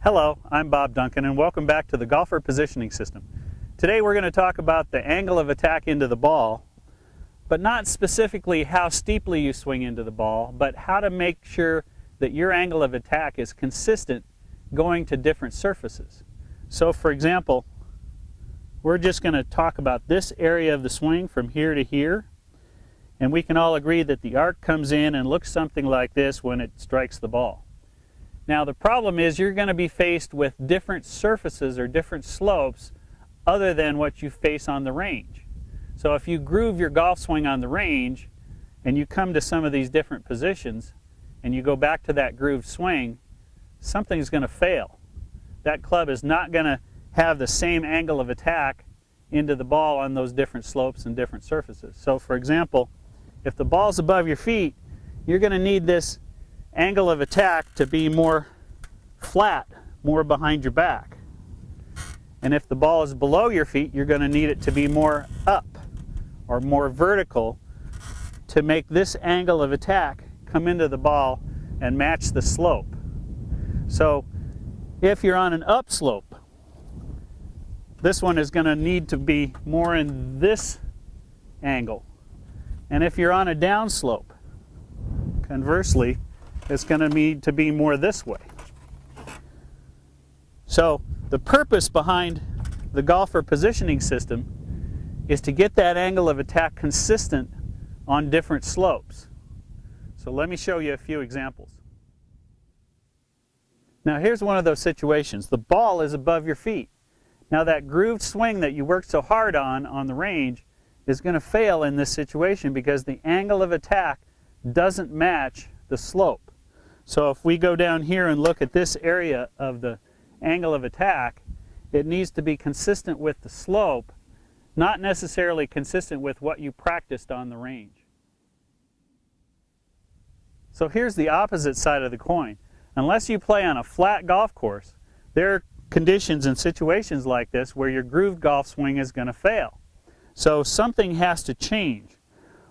Hello, I'm Bob Duncan and welcome back to the Golfer Positioning System. Today we're going to talk about the angle of attack into the ball, but not specifically how steeply you swing into the ball, but how to make sure that your angle of attack is consistent going to different surfaces. So for example, we're just going to talk about this area of the swing from here to here, and we can all agree that the arc comes in and looks something like this when it strikes the ball. Now the problem is you're going to be faced with different surfaces or different slopes other than what you face on the range. So if you groove your golf swing on the range and you come to some of these different positions and you go back to that grooved swing, something's going to fail. That club is not going to have the same angle of attack into the ball on those different slopes and different surfaces. So for example, if the ball's above your feet, you're going to need this angle of attack to be more flat, more behind your back. And if the ball is below your feet, you're going to need it to be more up or more vertical to make this angle of attack come into the ball and match the slope. So if you're on an upslope, this one is going to need to be more in this angle. And if you're on a downslope, conversely, it's going to need to be more this way. So the purpose behind the golfer positioning system is to get that angle of attack consistent on different slopes. So let me show you a few examples. Now here's one of those situations. The ball is above your feet. Now that grooved swing that you worked so hard on the range is going to fail in this situation because the angle of attack doesn't match the slope. So if we go down here and look at this area of the angle of attack, it needs to be consistent with the slope, not necessarily consistent with what you practiced on the range. So here's the opposite side of the coin. Unless you play on a flat golf course, there are conditions and situations like this where your grooved golf swing is going to fail. So something has to change.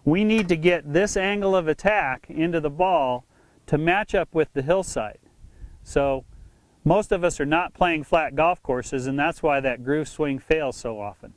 We need to get this angle of attack into the ball to match up with the hillside. So most of us are not playing flat golf courses, and that's why that groove swing fails so often.